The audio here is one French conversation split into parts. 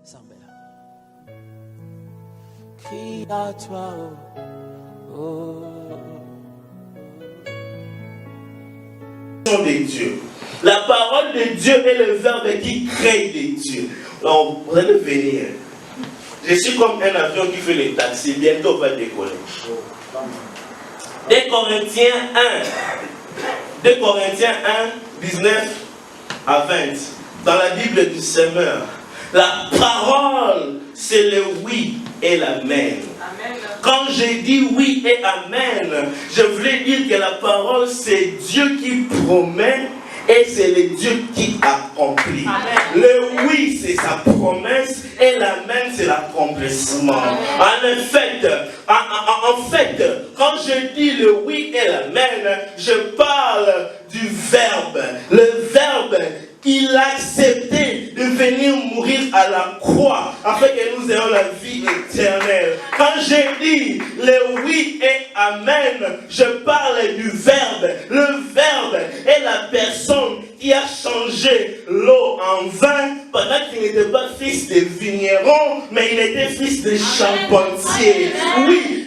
Zambela. Crie à toi, oh, oh. De Dieu. La parole de Dieu est le verbe qui crée des dieux. Donc, vous allez venir. Je suis comme un avion qui fait les taxis. Bientôt, on va décoller. 2 Corinthiens 1, 19 à 20. Dans la Bible du Semeur, la parole, c'est le oui et l'amen. Quand j'ai dit oui et amen, je voulais dire que la parole, c'est Dieu qui promet et c'est le Dieu qui accomplit. Amen. Le oui, c'est sa promesse et l'amen, c'est l'accomplissement. En fait, quand je dis le oui et l'amen, je parle du verbe. Le verbe, il a accepté de venir mourir à la croix afin que nous ayons la vie éternelle. Quand j'ai dit le oui et amen, je parle du verbe. Le verbe est la personne qui a changé l'eau en vin pendant qu'il n'était pas fils de vigneron, mais il était fils de charpentier. Oui,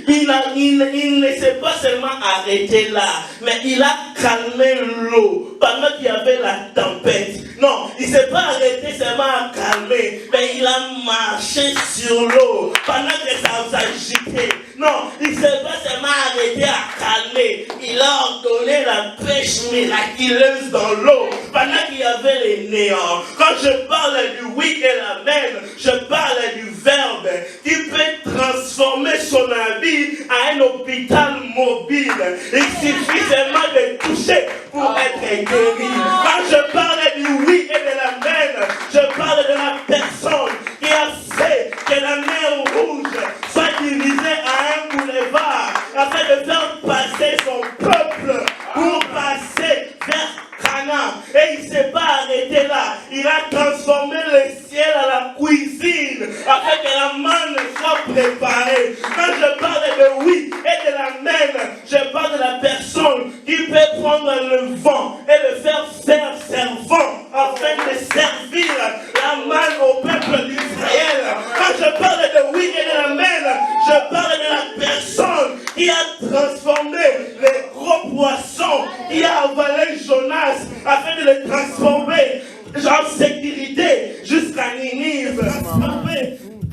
il ne s'est pas seulement arrêté là, mais il a calmé l'eau pendant qu'il y avait la tempête. Non, il ne s'est pas arrêté seulement à calmer, mais il a marché sur l'eau pendant que ça s'agitait. Non, il ne s'est pas seulement arrêté à calmer, il a ordonné la pêche miraculeuse dans l'eau pendant qu'il y avait les néants. Quand je parle du oui et l'amen, je parle du verbe qui peut transformer son habit à un hôpital mobile. Il suffit seulement de toucher pour être guéri. Quand je parle du oui et de l'amen, je parle de la personne qui a fait que la mer rouge soit divisée à un boulevard afin de faire passer son peuple pour passer vers Canaan. Et il ne s'est pas arrêté là. Il a transformé le ciel à la cuisine afin que la manne soit préparée. Quand je parle de oui et de l'amen, je parle de la personne qui peut prendre le vent et le faire servant afin de servir la manne au peuple d'Israël. Quand je parle de oui et de l'amen, je parle de la personne qui a transformé les gros poissons, qui a avalé Jonas afin de le transformer en sécurité jusqu'à Ninive.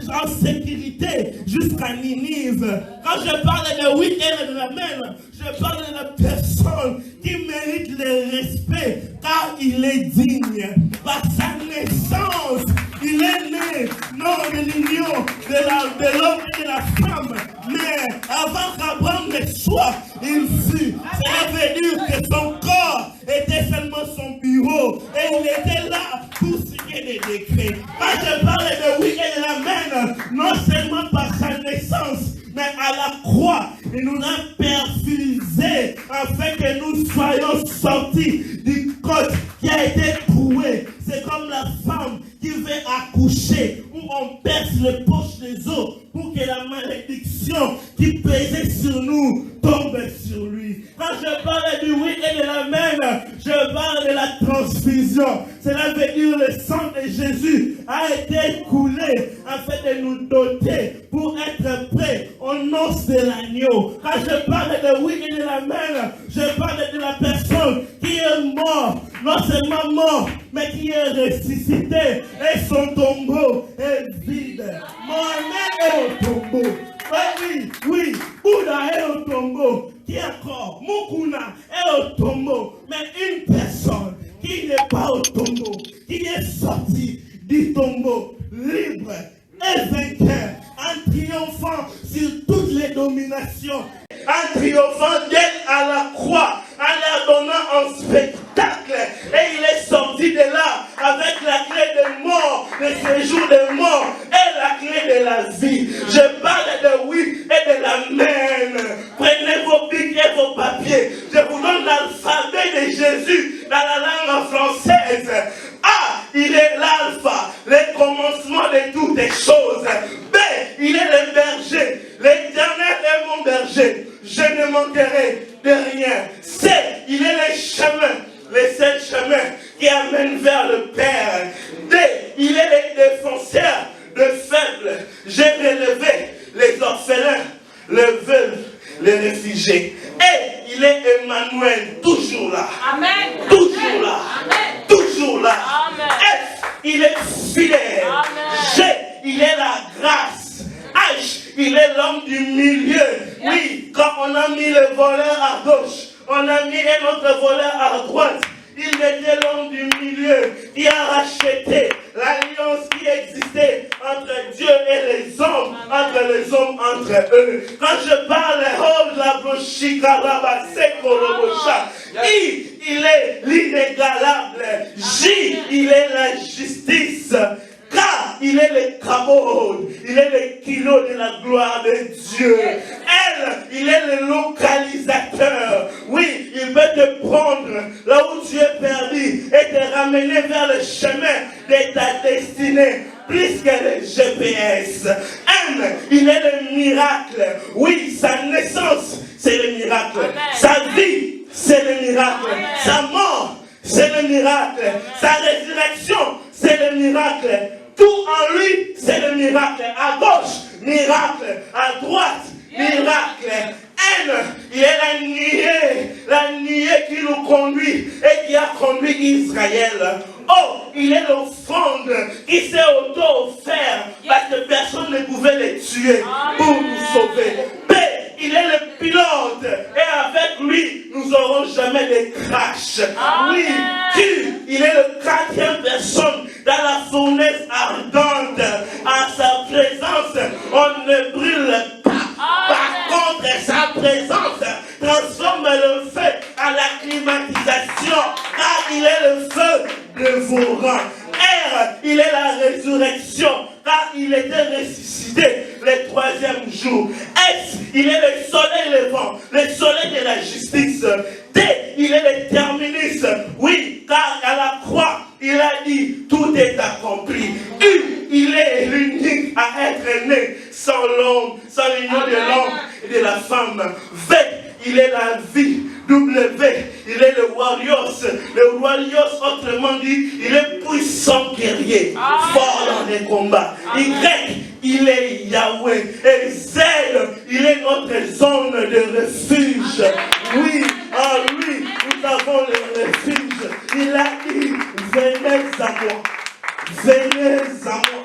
En sécurité jusqu'à Ninive. Quand je parle de oui et de l'amen, je parle de la personne qui mérite le respect car il est digne. Par sa naissance, il est né non de l'union de l'homme et de la femme, mais avant qu'Abraham ne soit, il fut. Cela veut dire que son corps était seulement son bureau et il était là pour signer des décrets. Quand je parle de oui et de l'amen, non seulement par sa naissance, mais à la croix, il nous a perfusé afin que nous soyons sortis du code qui a été troué. C'est comme la femme qui veut accoucher, où on perce les poches des os pour que la malédiction qui pesait sur nous tombe sur lui. Quand je parle du oui et de l'amen, je parle de la transfusion. Cela veut dire le sang de Jésus a été coulé afin de nous doter pour être prêts aux noces de l'agneau. Quand je parle de oui et de l'amen, je parle de la personne qui est morte, non seulement mort, mais qui est ressuscité et son tombeau est vide. Mohamed est au tombeau. Oui, Bouddha est au tombeau. Qui encore? Mukuna est au tombeau. Mais une personne qui n'est pas au tombeau, qui est sortie du tombeau, libre et vainqueur, en triomphant sur toutes les dominations, en triomphant d'elle à la croix, en la donnant en spectacle. Et il est sorti de là avec la clé de mort, le séjour de mort et la clé de la vie. Je parle de oui et de l'amen. Prenez vos pics et vos papiers. Je vous donne l'alphabet de Jésus dans la langue française. A, il est l'alpha, le commencement de toutes les choses. B, il est le berger. L'Éternel est mon berger. Je ne manquerai de rien. C, il est le chemin, le seul chemin qui amène vers le Père. D, il est le défenseur de protéger. Et il est Emmanuel, toujours là. Amen. Toujours là. Amen. Toujours là. Amen. F, il est fidèle. Amen. G, il est la grâce. H, il est l'homme du milieu. Oui, quand on a mis le voleur à gauche, on a mis un autre voleur à droite. Il était l'homme du milieu qui a racheté l'alliance qui existait entre Dieu et les hommes, entre les hommes, entre eux. Quand je parle, I, il est l'inégalable. J, il est la justice. K, il est le kabod, il est le kilo de la gloire de Dieu. L, il est le localisateur. Oui, il peut te prendre là où tu es perdu et te ramener vers le chemin de ta destinée. Plus que le GPS. M, il est le miracle. Oui, sa naissance, c'est le miracle. Amen. Sa vie, c'est le miracle. Amen. Sa mort, c'est le miracle. Sa résurrection, c'est le miracle. Tout en lui, c'est le miracle. À gauche, miracle. À droite, miracle. N, il est la nuée qui nous conduit et qui a conduit Israël. Oh, il est l'offrande qui s'est auto-offert parce que personne ne pouvait les tuer pour nous sauver. P, il est le pilote et avec lui, nous n'aurons jamais de crash. Oui, Q, il est le quatrième personne dans la fournaise ardente. À sa présence, on ne brûle pas. Par contre, sa présence transforme le feu à la climatisation, car il est le feu dévorant. R, il est la résurrection, car il était ressuscité le troisième jour. S, il est le soleil levant, le soleil de la justice. T, il est le terminus. Oui, car à la croix, il a dit, tout est accompli. U, il est l'unique à être né sans l'homme, sans l'union de l'homme et de la femme. V, il est la vie. W, il est le warrior. Le warrior, autrement dit, il est puissant guerrier, fort dans les combats. Y, il est Yahweh. Et Z, il est notre zone de refuge. Oui, en lui, nous avons le refuge. Il a dit, venez à moi. Venez à moi.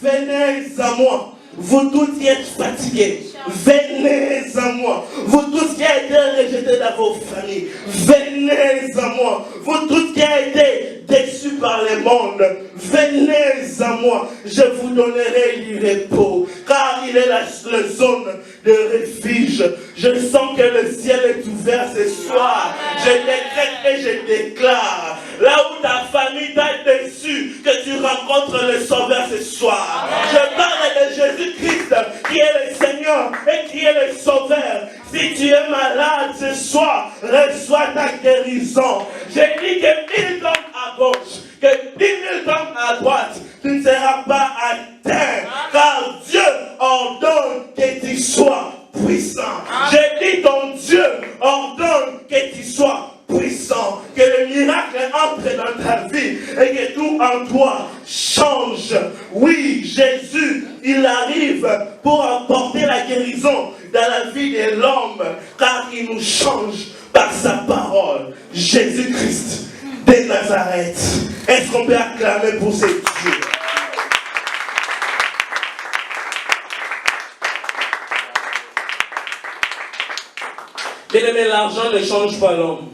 Venez à moi. Vous tous qui êtes fatigués, venez à moi. Vous tous qui avez été rejetés dans vos familles, venez à moi. Vous tous qui avez été déçus par le monde, venez à moi. Je vous donnerai du repos, car il est la zone de refuge. Je sens que le ciel est ouvert ce soir. Je décrète et je déclare, là où ta famille t'a déçu, que tu rencontres le Sauveur ce soir. Je parle de Jésus-Christ qui est le Seigneur et qui est le Sauveur. Si tu es malade ce soir, reçois ta guérison. J'ai dit que 1000 tombent à gauche, que 10 000 tombent à droite, tu ne seras pas atteint, car Dieu ordonne que tu sois puissant. J'ai dit ton Dieu ordonne que tu sois puissant, que le miracle entre dans ta vie et que tout en toi change. Oui, Jésus, il arrive pour apporter la guérison dans la vie de l'homme, car il nous change par sa parole. Jésus-Christ de Nazareth. Est-ce qu'on peut acclamer pour ces dieux? Bien-aimé, l'argent ne change pas l'homme.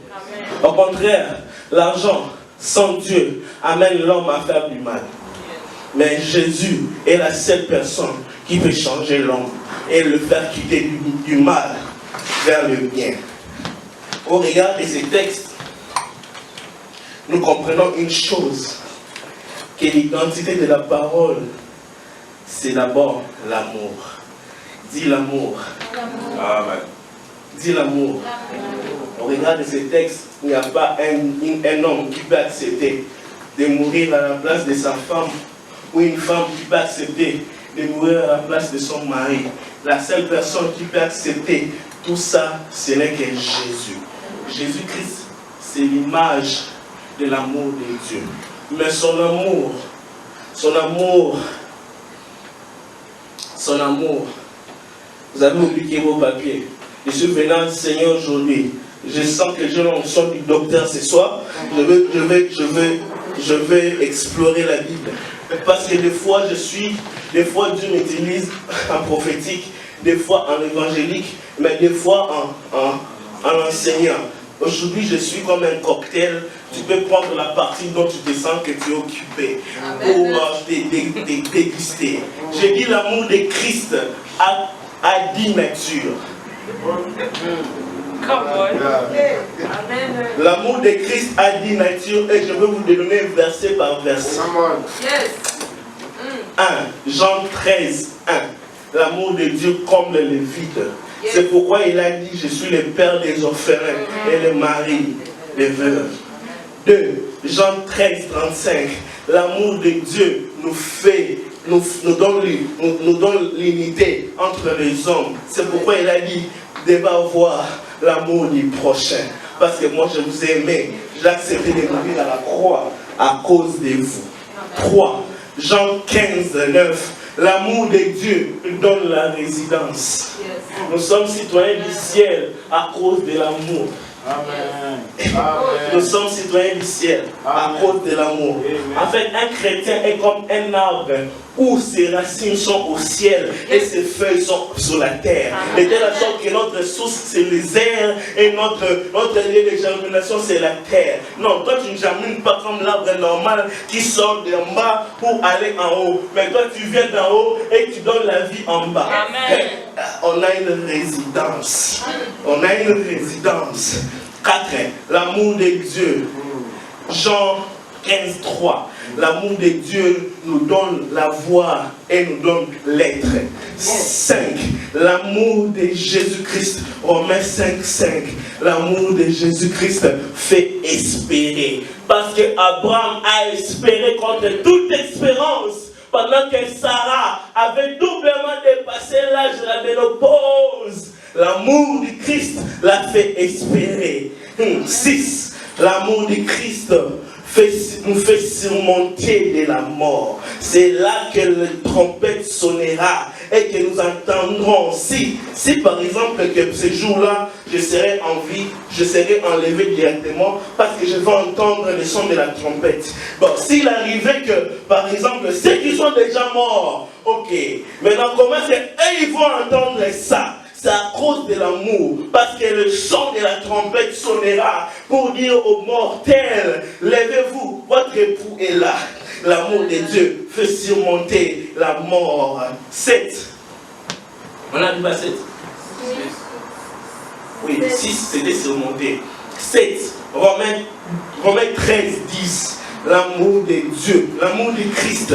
Au contraire, l'argent sans Dieu amène l'homme à faire du mal. Mais Jésus est la seule personne qui peut changer l'homme et le faire quitter du mal vers le bien. Au regard de ces textes, nous comprenons une chose, que l'identité de la parole, c'est d'abord l'amour. Dis l'amour. Amen. Dis l'amour. Au regard de ces textes, il n'y a pas un homme qui peut accepter de mourir à la place de sa femme, ou une femme qui peut accepter de mourir à la place de son mari. La seule personne qui peut accepter tout ça, ce n'est que Jésus. Jésus-Christ, c'est l'image de l'amour de Dieu. Mais son amour, vous avez oublié vos papiers. Je suis venu enseigner aujourd'hui. Je sens que j'ai l'onction du docteur ce soir. Je vais explorer la Bible. Parce que des fois Dieu m'utilise en prophétique, des fois en évangélique, mais des fois en enseignant. Aujourd'hui, je suis comme un cocktail. Tu peux prendre la partie dont tu te sens que tu es occupé pour déguster. J'ai dit l'amour de Christ a 10 natures. L'amour de Christ a 10 natures et je vais vous donner verset par verset. 1. Jean 13, 1. L'amour de Dieu comble les vides. C'est pourquoi il a dit, je suis le père des orphelins et le mari des veuves. 2. Jean 13, 35. L'amour de Dieu nous donne l'unité entre les hommes. C'est pourquoi il a dit, devez avoir l'amour du prochain. Parce que moi je vous ai aimé. J'ai accepté de mourir à la croix à cause de vous. 3. Jean 15, 9. L'amour de Dieu donne la résidence. Nous sommes citoyens du ciel à cause de l'amour. Nous sommes citoyens du ciel à cause de l'amour. En fait, un chrétien est comme un arbre où ses racines sont au ciel et ses feuilles sont sur la terre. Et de la sorte que notre source c'est les airs et notre lieu de germination c'est la terre. Non, toi tu ne germines pas comme l'arbre normal qui sort d'en bas pour aller en haut. Mais toi tu viens d'en haut et tu donnes la vie en bas. Amen. On a une résidence. On a une résidence. 4. L'amour de Dieu. Jean 15, 3. L'amour de Dieu nous donne la voix et nous donne l'être. 5. L'amour de Jésus-Christ. Romains 5, 5. L'amour de Jésus-Christ fait espérer. Parce que Abraham a espéré contre toute espérance. Pendant que Sarah avait doublement dépassé l'âge de la ménopause. L'amour du Christ l'a fait espérer. 6. L'amour du Christ nous fait surmonter de la mort. C'est là que la trompette sonnera et que nous entendrons. Si par exemple que ce jour-là, je serai en vie, je serai enlevé directement parce que je vais entendre le son de la trompette. Bon, s'il arrivait que, par exemple, ceux qui sont déjà morts, ok, maintenant comment c'est, eux ils vont entendre ça? C'est à cause de l'amour, parce que le son de la trompette sonnera pour dire aux mortels, levez-vous, votre époux est là. L'amour de Dieu fait surmonter la mort. 7. On a dit pas 7. Oui, 6 c'était surmonté. 7. Romains 13, 10. L'amour de Dieu, l'amour de Christ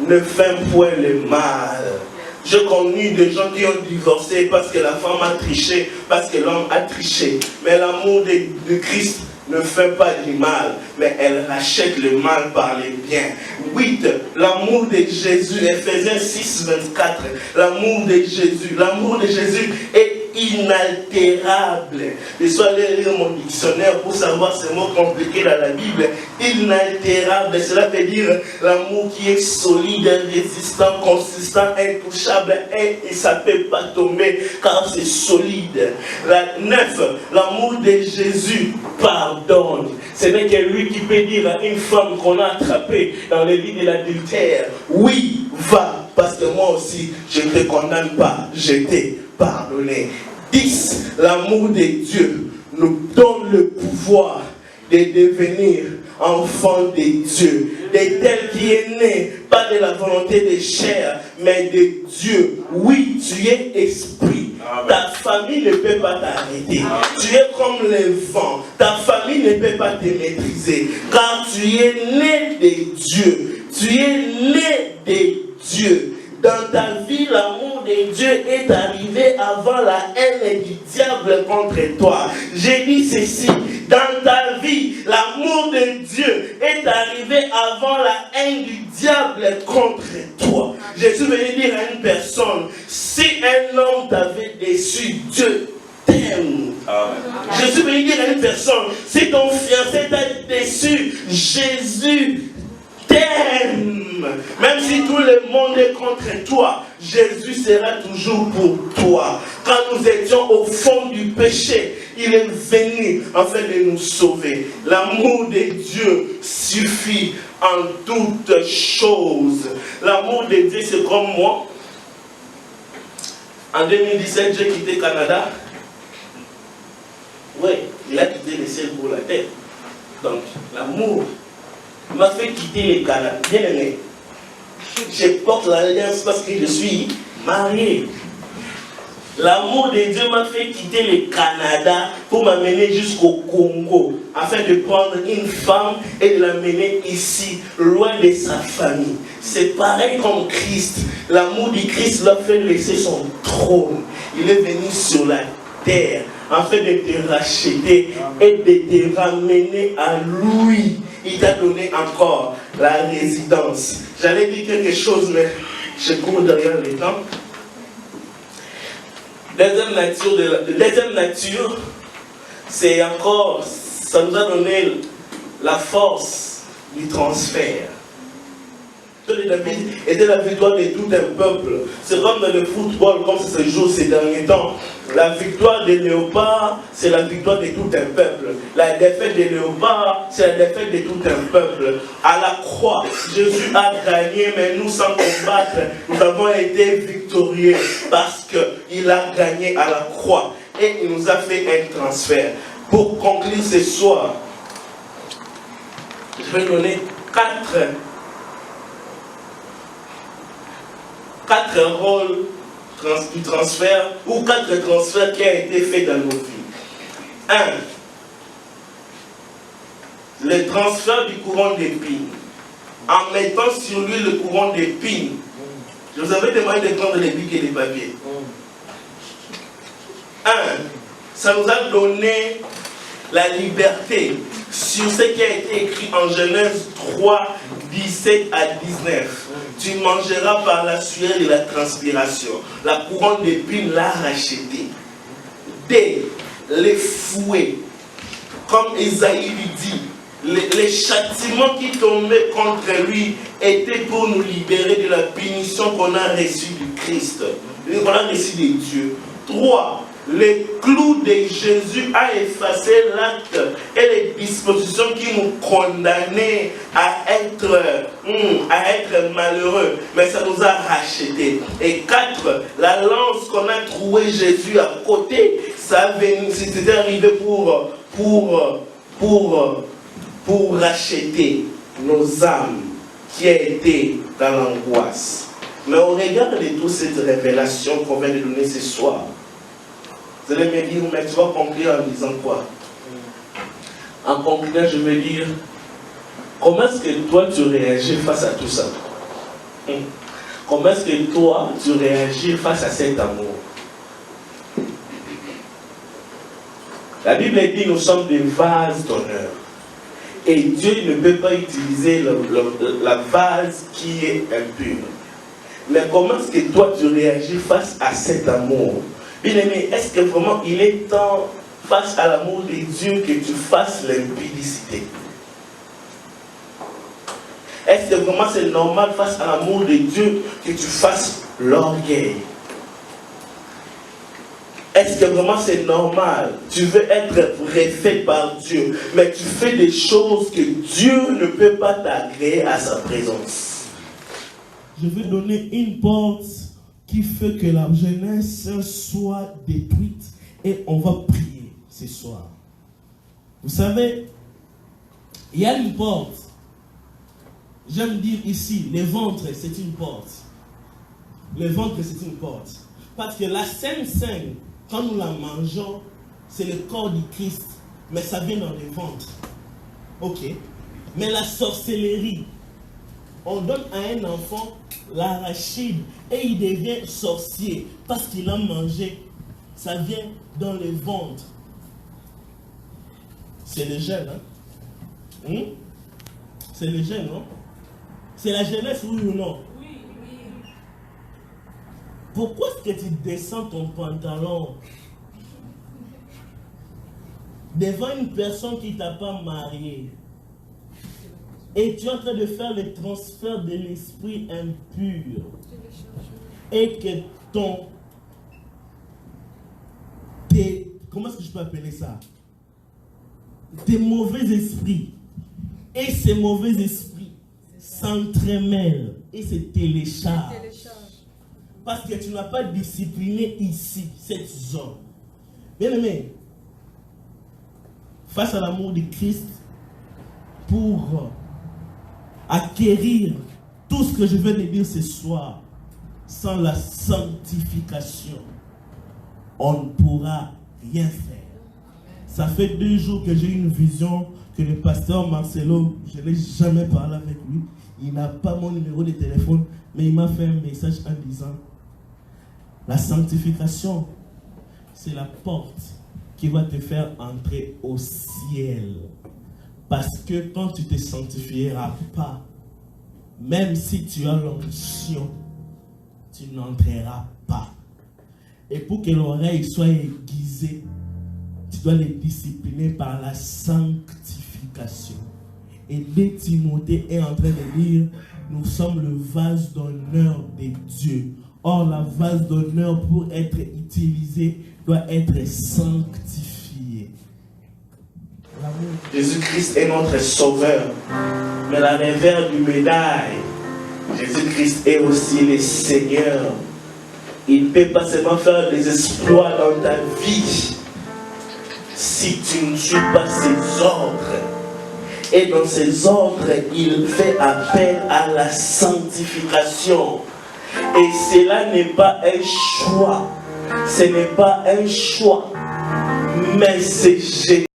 ne fait point le mal. Je connais des gens qui ont divorcé parce que la femme a triché, parce que l'homme a triché. Mais l'amour de Christ ne fait pas du mal, mais elle rachète le mal par les biens. 8. L'amour de Jésus, Ephésiens 6, 24. L'amour de Jésus est inaltérable. Je suis allé lire mon dictionnaire pour savoir ces mots compliqués dans la Bible. Inaltérable, cela veut dire l'amour qui est solide, résistant, consistant, intouchable, et ça ne peut pas tomber car c'est solide. 9. L'amour de Jésus pardonne. Ce n'est que lui qui peut dire à une femme qu'on a attrapée dans le lit de l'adultère, oui, va, parce que moi aussi je ne te condamne pas, je t'ai pardonné. 10. L'amour de Dieu nous donne le pouvoir de devenir enfants de Dieu, de tel qui est né, pas de la volonté des chairs, mais de Dieu. Oui, tu es esprit. Ta famille ne peut pas t'arrêter. Tu es comme le vent. Ta famille ne peut pas te maîtriser. Car tu es né de Dieu. Tu es né de Dieu. Dans ta vie, l'amour de Dieu est arrivé avant la haine du diable contre toi. J'ai dit ceci, dans ta vie, l'amour de Dieu est arrivé avant la haine du diable contre toi. Jésus venait dire à une personne, si un homme t'avait déçu, Dieu t'aime. Jésus venait dire à une personne, si ton fiancé t'a déçu, Jésus t'aime. crime, même si tout le monde est contre toi, Jésus sera toujours pour toi. Quand nous étions au fond du péché, il est venu afin de nous sauver. L'amour de Dieu suffit en toutes choses. L'amour de Dieu, c'est comme moi. En 2017, j'ai quitté le Canada. Oui, il a quitté le ciel pour la terre. Donc, l'amour m'a fait quitter le Canada. Bien aimé, je porte l'alliance parce que je suis marié. L'amour de Dieu m'a fait quitter le Canada pour m'amener jusqu'au Congo, afin de prendre une femme et de l'amener ici, loin de sa famille. C'est pareil comme Christ. L'amour du Christ l'a fait laisser son trône. Il est venu sur la terre afin de te racheter et de te ramener à lui. Il t'a donné encore la résidence. J'allais dire quelque chose, mais je cours derrière le temps. Deuxième nature, c'est encore, ça nous a donné la force du transfert. David était la victoire de tout un peuple. C'est comme dans le football, comme ça se joue ces derniers temps. La victoire des léopards, c'est la victoire de tout un peuple. La défaite des léopards, c'est la défaite de tout un peuple. À la croix, Jésus a gagné, mais nous, sans combattre, nous avons été victorieux parce qu'il a gagné à la croix. Et il nous a fait un transfert. Pour conclure ce soir, je vais donner quatre rôles du transfert ou 4 transferts qui ont été faits dans nos vies. 1. Le transfert du courant d'épines. En mettant sur lui le courant d'épines. Je vous avais demandé de prendre les bics et les papiers. 1. Ça nous a donné la liberté sur ce qui a été écrit en Genèse 3, 17 à 19. Tu mangeras par la sueur et la transpiration. La couronne d'épines l'a racheté. D. Les fouets. Comme Isaïe lui dit, les châtiments qui tombaient contre lui étaient pour nous libérer de la punition qu'on a reçue du Christ, qu'on a reçue de Dieu. 3. Le clou de Jésus a effacé l'acte et les dispositions qui nous condamnaient à être malheureux. Mais ça nous a rachetés. Et 4, la lance qu'on a trouvé Jésus à côté, c'était arrivé pour racheter nos âmes qui étaient dans l'angoisse. Mais au regard de toute cette révélation qu'on vient de donner ce soir, vous allez me dire, mais tu vas conclure en disant quoi? En concluant, je vais dire, comment est-ce que toi tu réagis face à tout ça? Comment est-ce que toi tu réagis face à cet amour? La Bible dit, nous sommes des vases d'honneur. Et Dieu ne peut pas utiliser la vase qui est impure. Mais comment est-ce que toi tu réagis face à cet amour? Bien aimé, est-ce que vraiment il est temps, face à l'amour de Dieu, que tu fasses l'impudicité? Est-ce que vraiment c'est normal, face à l'amour de Dieu, que tu fasses l'orgueil? Est-ce que vraiment c'est normal? Tu veux être refait par Dieu, mais tu fais des choses que Dieu ne peut pas t'agréer à sa présence. Je vais donner une porte qui fait que la jeunesse soit détruite et on va prier ce soir. Vous savez, il y a une porte. J'aime dire ici, le ventre c'est une porte. Le ventre c'est une porte. Parce que la Sainte Seine, quand nous la mangeons, c'est le corps du Christ, mais ça vient dans le ventre. Ok. Mais la sorcellerie, on donne à un enfant l'arachide et il devient sorcier parce qu'il a mangé. Ça vient dans le ventre. C'est le jeune, hein? C'est le jeune, non? C'est la jeunesse, oui ou non? Oui, oui. Pourquoi est-ce que tu descends ton pantalon devant une personne qui ne t'a pas marié? Et tu es en train de faire le transfert de l'esprit impur. Et que comment est-ce que je peux appeler ça? Tes mauvais esprits. Et ces mauvais esprits s'entremêlent et se téléchargent. Parce que tu n'as pas discipliné ici, cette zone. Bien aimé, face à l'amour de Christ, pour acquérir tout ce que je viens de dire ce soir, sans la sanctification, on ne pourra rien faire. Ça fait 2 jours que j'ai une vision que le pasteur Marcelo, je n'ai jamais parlé avec lui. Il n'a pas mon numéro de téléphone, mais il m'a fait un message en disant: la sanctification, c'est la porte qui va te faire entrer au ciel. Parce que quand tu ne te sanctifieras pas, même si tu as l'onction, tu n'entreras pas. Et pour que l'oreille soit aiguisée, tu dois les discipliner par la sanctification. Et 2 Timothée est en train de dire: nous sommes le vase d'honneur de Dieu. Or, la vase d'honneur, pour être utilisée, doit être sanctifiée. Jésus-Christ est notre sauveur. Mais la revers du médaille, Jésus-Christ est aussi le Seigneur. Il ne peut pas seulement faire des exploits dans ta vie si tu ne suis pas ses ordres. Et dans ses ordres, il fait appel à la sanctification. Et cela n'est pas un choix. Ce n'est pas un choix. Mais c'est